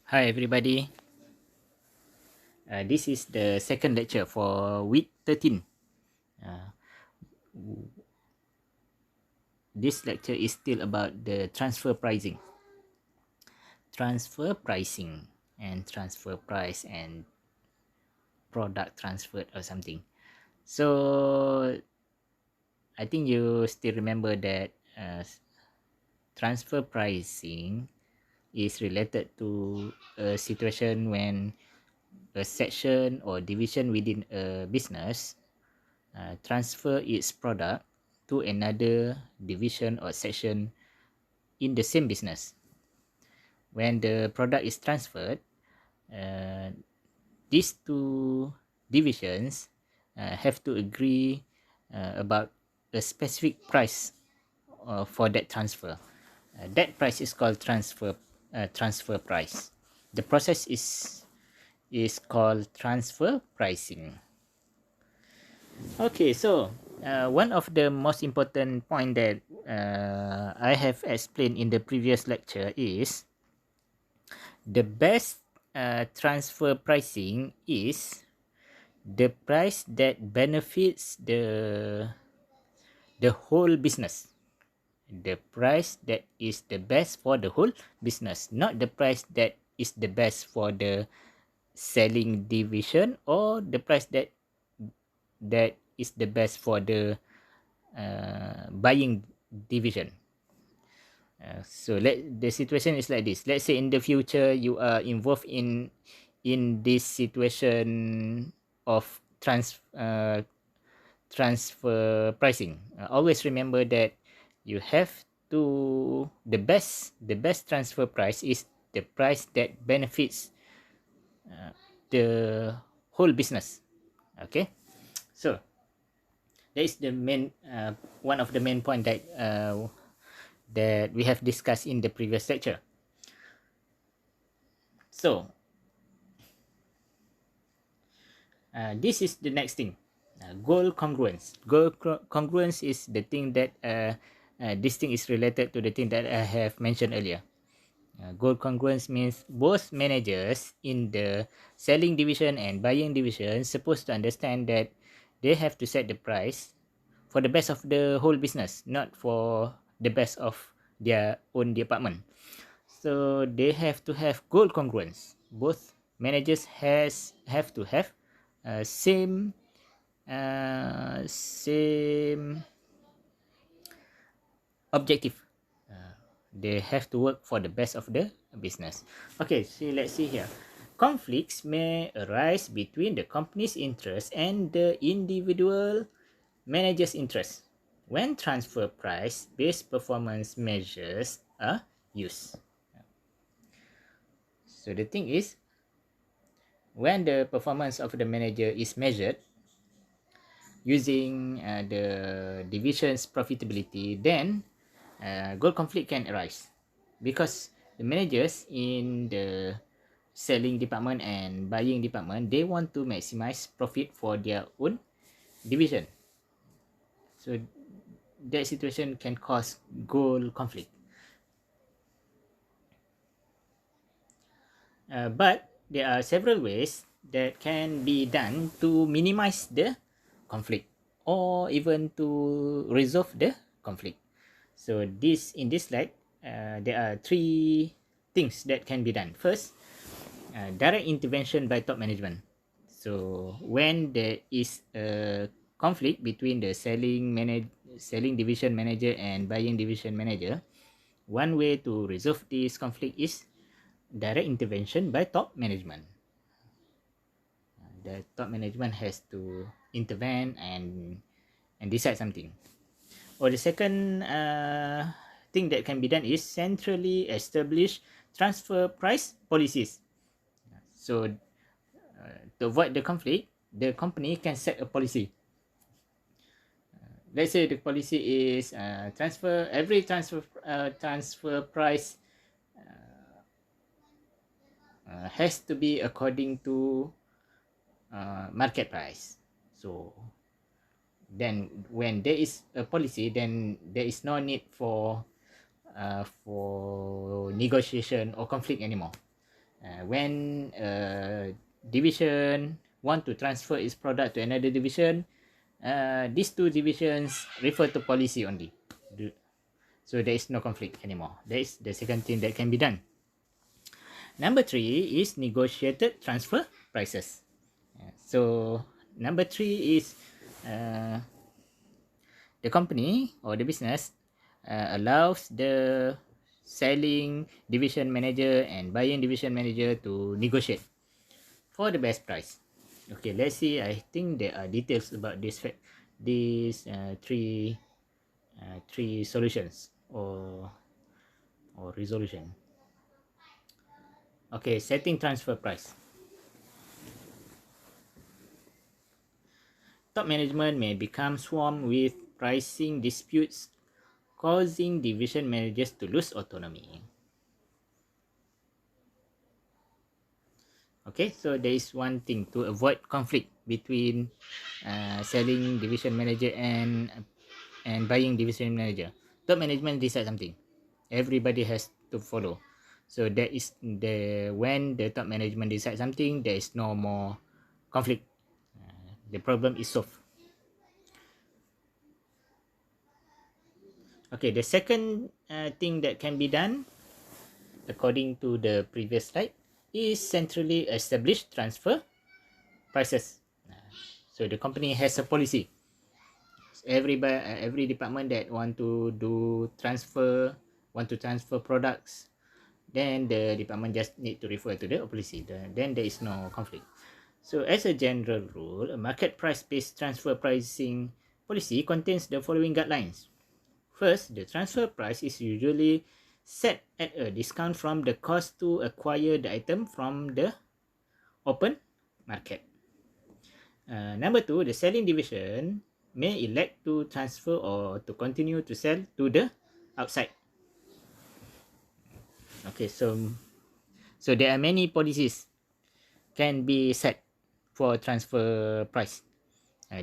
Hi everybody. This is the second lecture for week 13. Uh, this lecture is still about the transfer pricing. Transfer pricing and transfer price and product transferred or something. So I think you still remember that transfer pricing is related to a situation when a section or division within a business transfer its product to another division or section in the same business. When the product is transferred, uh, these two divisions have to agree about a specific price for that transfer. That price is called transfer price. The process is called transfer pricing. Okay, so one of the most important point that I have explained in the previous lecture is the best transfer pricing is the price that benefits the whole business. The price that is the best for the whole business, not the price that is the best for the selling division or the price that is the best for the buying division. So the situation is like this. Let's say in the future you are involved in this situation of transfer pricing. Always remember that you have to the best transfer price is the price that benefits the whole business. Okay, so that is the main one of the main point that we have discussed in the previous lecture. So this is the next thing. Goal congruence. Congruence is the thing that this thing is related to the thing that I have mentioned earlier. Goal congruence means both managers in the selling division and buying division supposed to understand that they have to set the price for the best of the whole business, not for the best of their own department. So they have to have goal congruence. Both managers have to have same objective. They have to work for the best of the business. Okay, so let's see here. Conflicts may arise between the company's interest and the individual manager's interest when transfer price based performance measures are used. So the thing is, when the performance of the manager is measured using the division's profitability, then goal conflict can arise because the managers in the selling department and buying department, they want to maximize profit for their own division. So that situation can cause goal conflict. But there are several ways that can be done to minimize the conflict or even to resolve the conflict. So in this slide, there are three things that can be done. First, direct intervention by top management. So when there is a conflict between the selling division manager and buying division manager, one way to resolve this conflict is direct intervention by top management. The top management has to intervene and decide something. Or the second thing that can be done is centrally establish transfer price policies. So to avoid the conflict, the company can set a policy. Let's say the policy is transfer price has to be according to market price. So then when there is a policy, then there is no need for negotiation or conflict anymore. When a division want to transfer its product to another division, these two divisions refer to policy only. So there is no conflict anymore. That is the second thing that can be done. Number 3 is negotiated transfer prices. So number 3 is uh, the company or the business allows the selling division manager and buying division manager to negotiate for the best price. Okay, let's see. I think there are details about these three solutions or resolution. Okay, setting transfer price. Top management may become swarmed with pricing disputes, causing division managers to lose autonomy. Okay, so there is one thing to avoid conflict between selling division manager and buying division manager. Top management decide something, everybody has to follow. So that is when the top management decide something, there is no more conflict. The problem is solved. Okay, the second thing that can be done, according to the previous slide, is centrally established transfer prices. So the company has a policy. Every department that want to transfer products, then the department just need to refer to the policy. Then there is no conflict. So as a general rule, a market price-based transfer pricing policy contains the following guidelines. First, the transfer price is usually set at a discount from the cost to acquire the item from the open market. Number 2, the selling division may elect to transfer or to continue to sell to the outside. Okay, so there are many policies can be set for transfer price.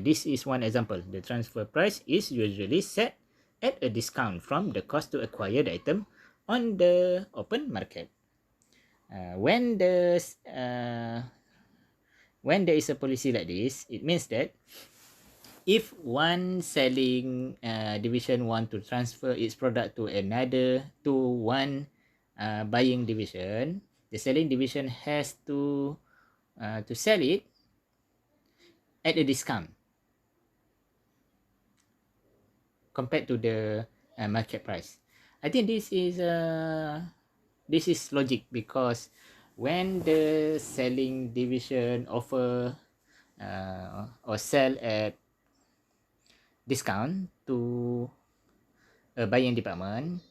This is one example. The transfer price is usually set at a discount from the cost to acquire the item on the open market. When there is a policy like this, it means that if one selling division want to transfer its product to one buying division, the selling division has to sell it at a discount compared to the market price. I think this is logic, because when the selling division offer or sell at discount to a buying department,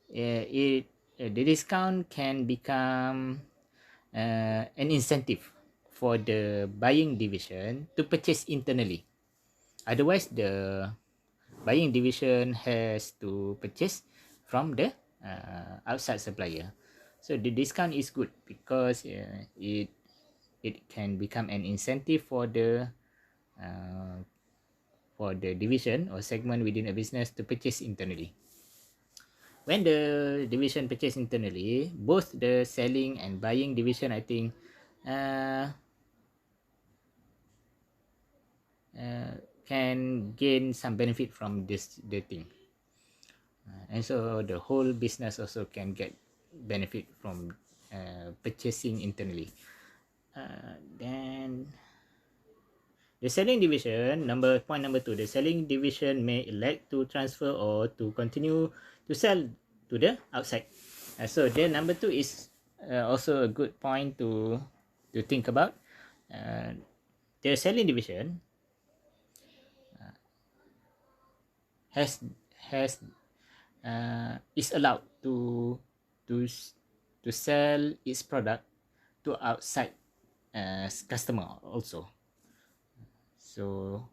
the discount can become an incentive for the buying division to purchase internally. Otherwise, the buying division has to purchase from the outside supplier. So the discount is good because it can become an incentive for the division or segment within a business to purchase internally. When the division purchase internally, both the selling and buying division, I think, can gain some benefit from the thing, and so the whole business also can get benefit from purchasing internally. Then the selling division, point number 2, the selling division may elect to transfer or to continue to sell to the outside. So then number 2 is also a good point to think about. The selling division has is allowed to sell its product to outside customer also. So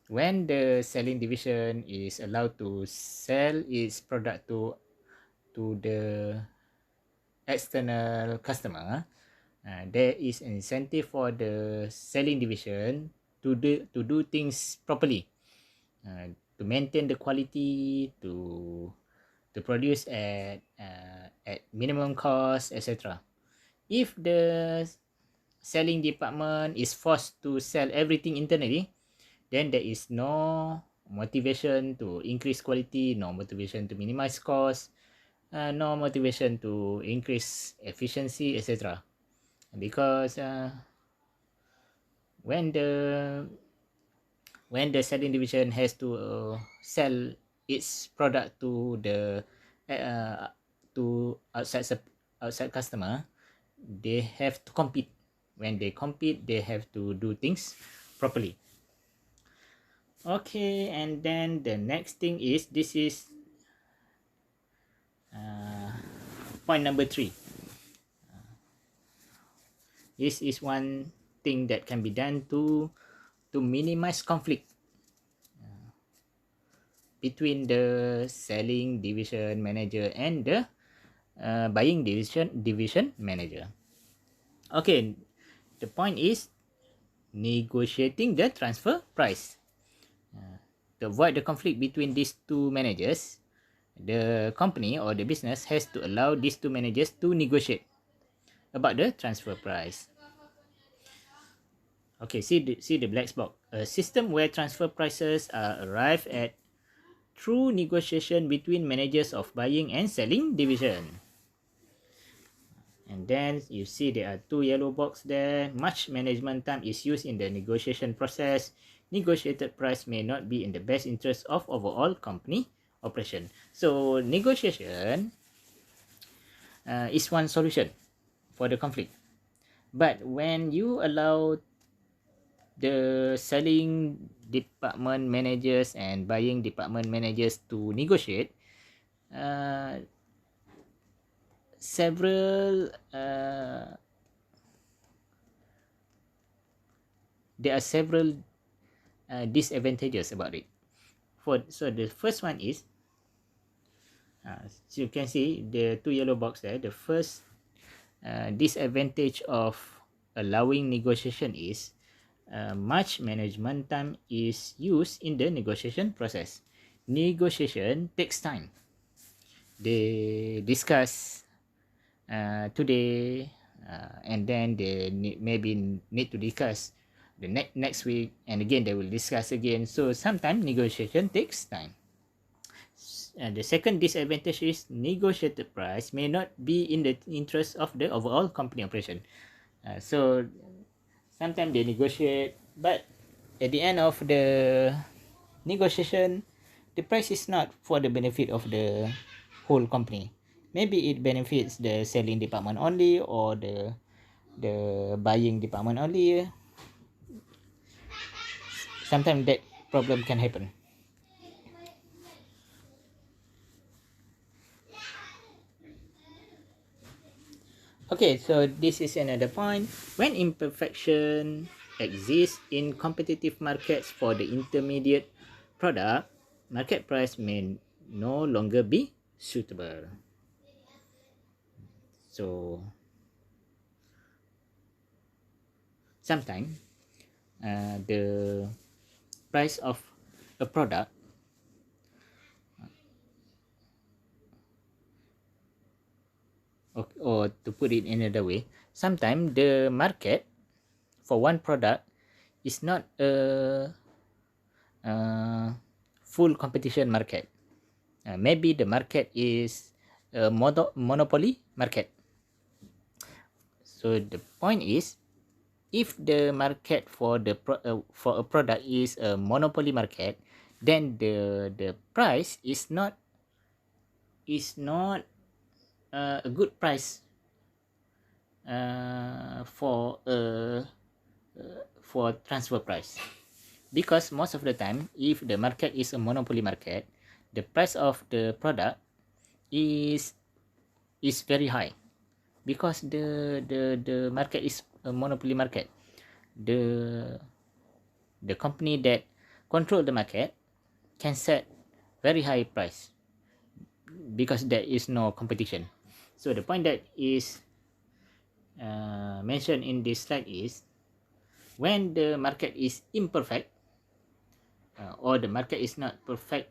when the selling division is allowed to sell its product to the external customer, there is an incentive for the selling division to do things properly, to maintain the quality, to to produce at minimum cost, etc. If the selling department is forced to sell everything internally, then there is no motivation to increase quality, no motivation to minimize cost, no motivation to increase efficiency, etc. Because when the selling division has to sell its product to the to outside customer, they have to compete. When they compete, they have to do things properly. Okay, and then the next thing is, this is point number 3. This is one thing that can be done to minimize conflict between the selling division manager and the buying division manager. Okay, the point is negotiating the transfer price. To avoid the conflict between these two managers, the company or the business has to allow these two managers to negotiate about the transfer price. Okay, see the black box. A system where transfer prices are arrived at through negotiation between managers of buying and selling division. And then you see there are 2 yellow box there. Much management time is used in the negotiation process. Negotiated price may not be in the best interest of overall company operation. So negotiation is one solution for the conflict. But when you allow the selling department managers and buying department managers to negotiate, several there are several disadvantages about it. So the first one is, so you can see the 2 yellow box there. The first disadvantage of allowing negotiation is much management time is used in the negotiation process. Negotiation takes time. They discuss today, and then they maybe need to discuss the next week, and again they will discuss again. So sometimes negotiation takes time. The second disadvantage is negotiated price may not be in the interest of the overall company operation. So sometimes they negotiate, but at the end of the negotiation, the price is not for the benefit of the whole company. Maybe it benefits the selling department only, or the buying department only. Sometimes that problem can happen. Okay, so this is another point. When imperfection exists in competitive markets for the intermediate product, market price may no longer be suitable. So sometimes the price of a product or to put it in another way, sometimes the market for one product is not a full competition market. Maybe the market is a monopoly market. So the point is, if the market for for a product is a monopoly market, then the price is not a good price for transfer price, because most of the time, if the market is a monopoly market, the price of the product is very high, because the market is a monopoly market. The company that control the market can set very high price because there is no competition. So the point that is mentioned in this slide is, when the market is imperfect, or the market is not perfect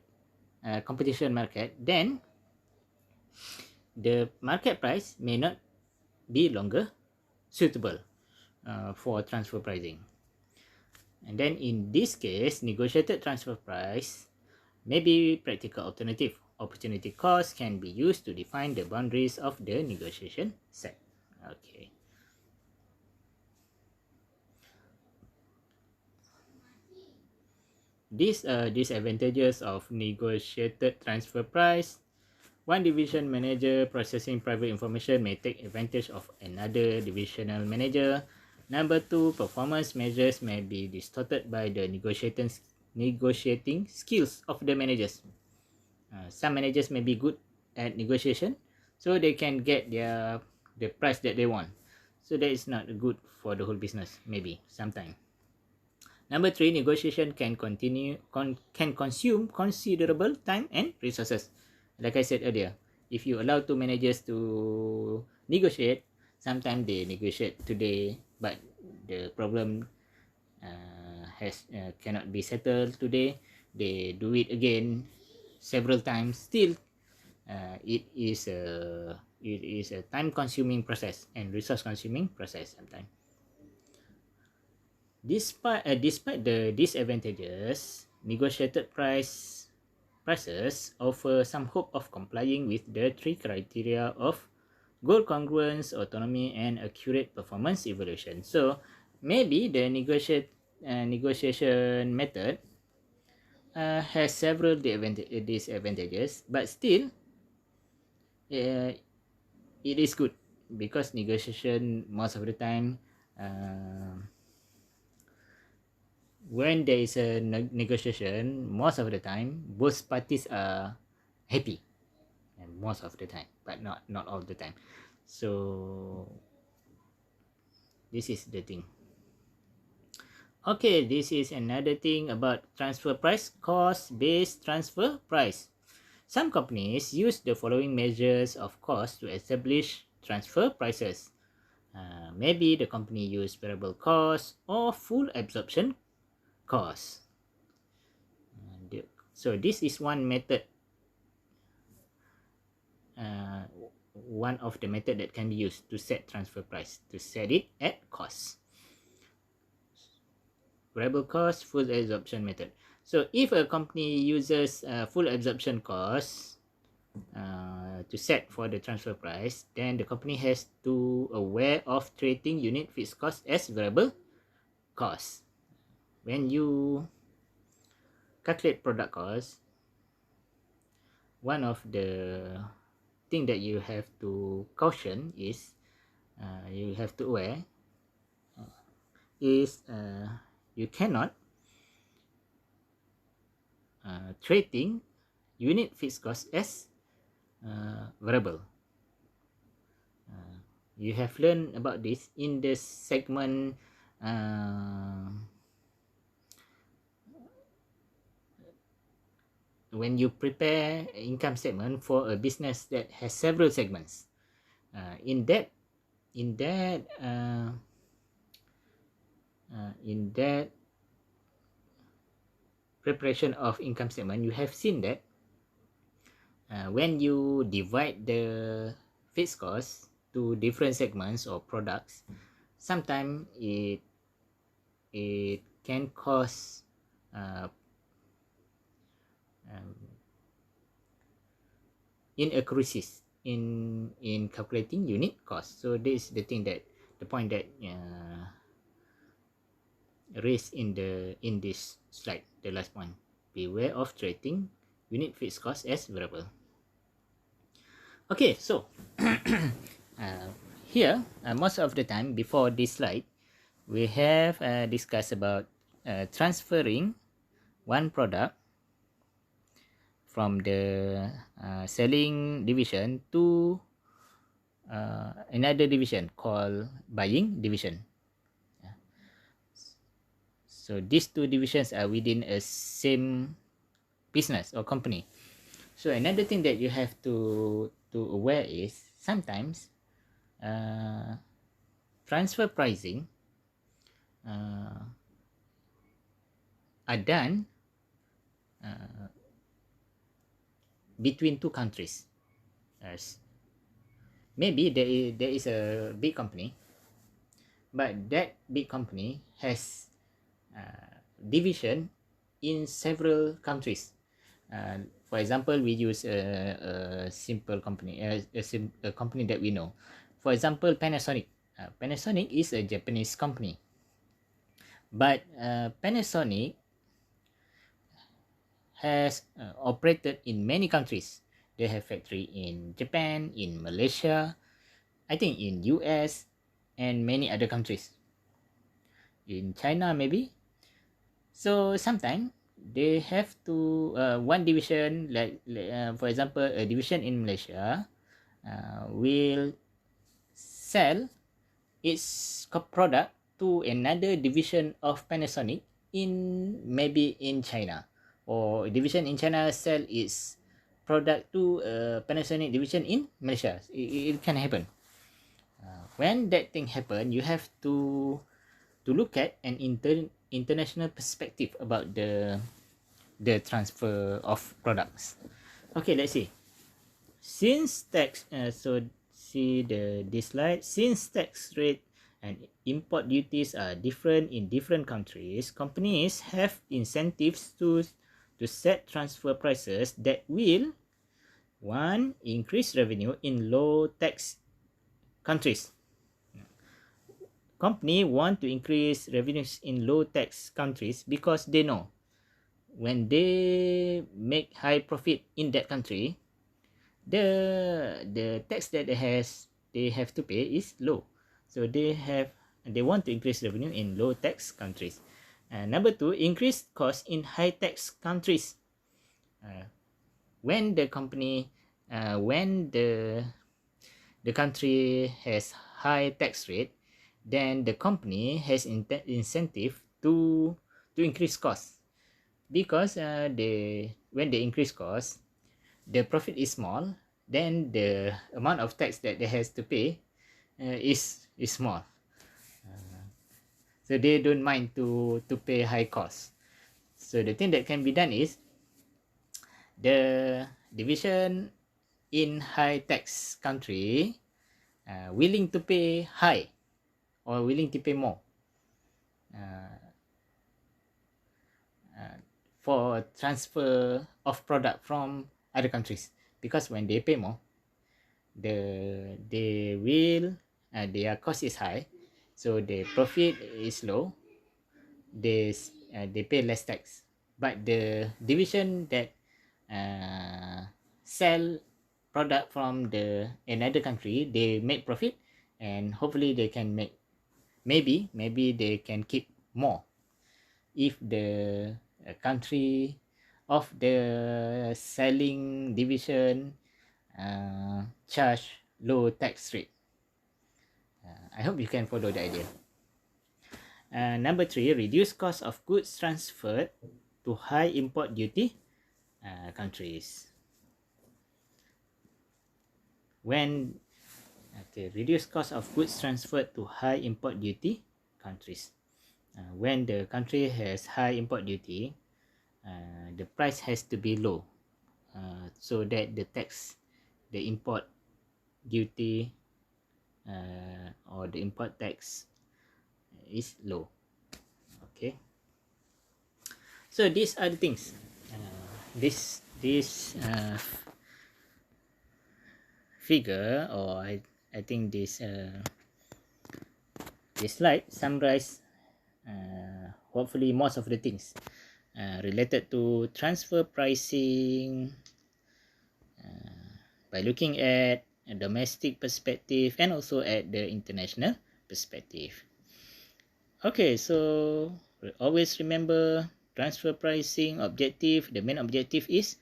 competition market, then the market price may not be longer suitable for transfer pricing. And then in this case, negotiated transfer price may be practical alternative. Opportunity cost can be used to define the boundaries of the negotiation set. Okay. These are disadvantages of negotiated transfer price. One division manager processing private information may take advantage of another divisional manager. Number two, performance measures may be distorted by the negotiating skills of the managers. Some managers may be good at negotiation, so they can get the price that they want. So that is not good for the whole business, maybe sometime. Number three, negotiation can consume considerable time and resources. Like I said earlier, if you allow two managers to negotiate, sometimes they negotiate today, but the problem cannot be settled today. They do it again several times. Still, it is a time-consuming process and resource-consuming process sometimes. Despite the disadvantages, negotiated prices offer some hope of complying with the three criteria of goal congruence, autonomy, and accurate performance evaluation. So maybe the negotiation method has several disadvantages, but still uh, it is good because negotiation most of the time. When there is a negotiation, most of the time, both parties are happy, and most of the time, but not all the time. So this is the thing. Okay, this is another thing about transfer price, cost-based transfer price. Some companies use the following measures of cost to establish transfer prices. Maybe the company use variable cost or full absorption cost. So this is one method, one of the method that can be used to set transfer price, to set it at cost. Variable cost, full absorption method. So if a company uses full absorption cost to set for the transfer price, then the company has to aware of treating unit fixed cost as variable cost. When you calculate product cost, one of the thing that you have to caution is you have to aware is you cannot treating unit fixed cost as variable. You have learned about this in the segment when you prepare income statement for a business that has several segments. In that preparation of income statement, you have seen that when you divide the fixed cost to different segments or products, sometimes it can cause inaccuracies in calculating unit cost. So this is the thing that the point that raised in this slide, the last one. Beware of treating unit fixed cost as variable. Okay, so here most of the time before this slide, we have discussed about transferring one product from the selling division to another division called buying division. So these two divisions are within a same business or company. So another thing that you have to aware is sometimes transfer pricing are done between two countries. As maybe there is a big company, but that big company has division in several countries. For example, we use a simple company, a company that we know. For example, Panasonic. Panasonic is a Japanese company, but Panasonic has operated in many countries. They have factory in Japan, in Malaysia, I think in US, and many other countries. In China, maybe. So sometimes they have to one division, for example, a division in Malaysia will sell its product to another division of Panasonic in maybe in China, or a division in China sell its product to a Panasonic division in Malaysia. It can happen. When that thing happen, you have to look at an international perspective about the transfer of products. Okay, let's see. Since tax, so see this slide. Since tax rate and import duties are different in different countries, companies have incentives to set transfer prices that will, one, increase revenue in low tax countries. Company want to increase revenues in low tax countries because they know when they make high profit in that country, the tax that they have to pay is low. So they want to increase revenue in low tax countries. Number two, increase cost in high tax countries. When the company when the country has high tax rate, then the company has incentive to increase cost, because when they increase cost, the profit is small, then the amount of tax that they has to pay is small. So they don't mind to pay high cost. So the thing that can be done is the division in high tax country willing to pay high or willing to pay more for transfer of product from other countries, because when they pay more, they will their cost is high, so the profit is low. They pay less tax, but the division that sell product from the another country, they make profit, and hopefully they can make, maybe they can keep more if the country of the selling division charge low tax rate. I hope you can follow the idea. Number three, reduce cost of goods transferred to high import duty countries. When reduce cost of goods transferred to high import duty countries. When the country has high import duty, the price has to be low, so that the import duty or the import tax is low. Okay, so these are the things. This figure, or I think this slide summarize hopefully most of the things related to transfer pricing by looking at a domestic perspective and also at the international perspective. Okay, so always remember, transfer pricing objective, the main objective is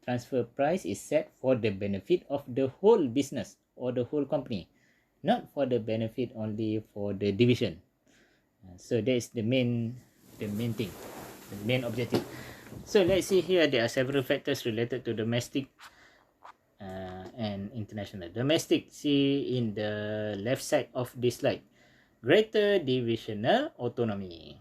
transfer price is set for the benefit of the whole business or the whole company, not for the benefit only for the division. So that is the main thing, the main objective. So let's see here, there are several factors related to domestic and international. Domestic, see in the left side of this slide, greater divisional autonomy.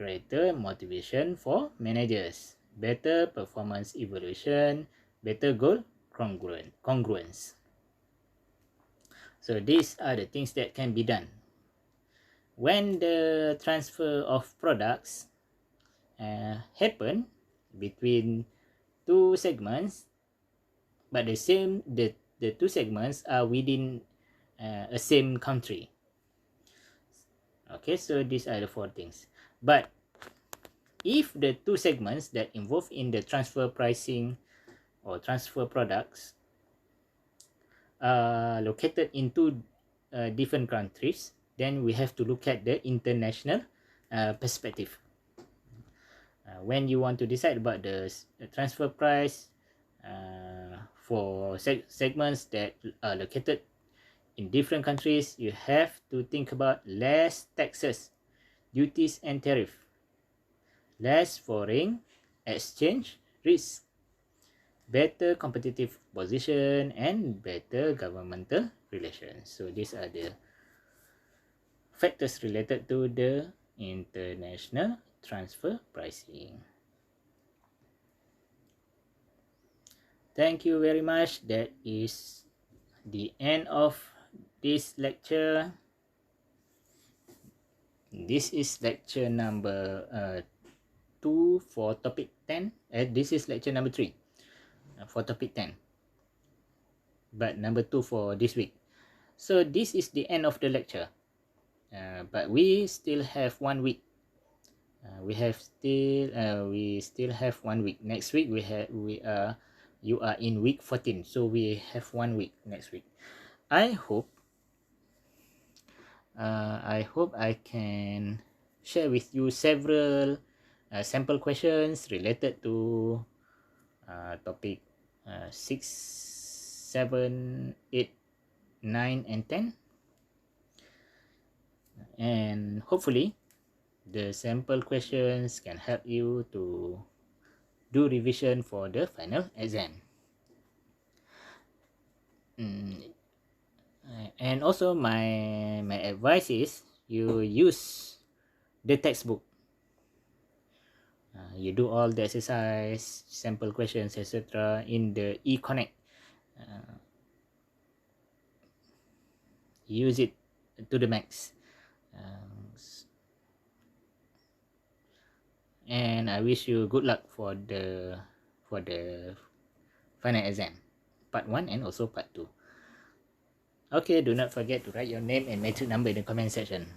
greater motivation for managers, better performance evaluation, better goal congruence. So these are the things that can be done. When the transfer of products happen between two segments, but the two segments are within a same country. Okay, so these are the four things. But if the two segments that involve in the transfer pricing or transfer products are located in two different countries, then we have to look at the international perspective. When you want to decide about the transfer price for segments that are located in different countries, you have to think about less taxes, duties and tariff, less foreign exchange risk, better competitive position, and better governmental relations. So these are the factors related to the international transfer pricing. Thank you very much. That is the end of this lecture. This is lecture number 2 for topic 10. This is lecture number 3 for topic 10. But number 2 for this week. So this is the end of the lecture. But we still have 1 week. We still have 1 week. Next week you are in week 14. So we have 1 week next week. I hope I can share with you several sample questions related to topic 6, 7, 8, 9 and 10, and hopefully the sample questions can help you to do revision for the final exam. And also my advice is you use the textbook. You do all the exercise, sample questions, etc. in the e-connect. Use it to the max. And I wish you good luck for the final exam, part 1 and also part 2. Okay, do not forget to write your name and metric number in the comment section.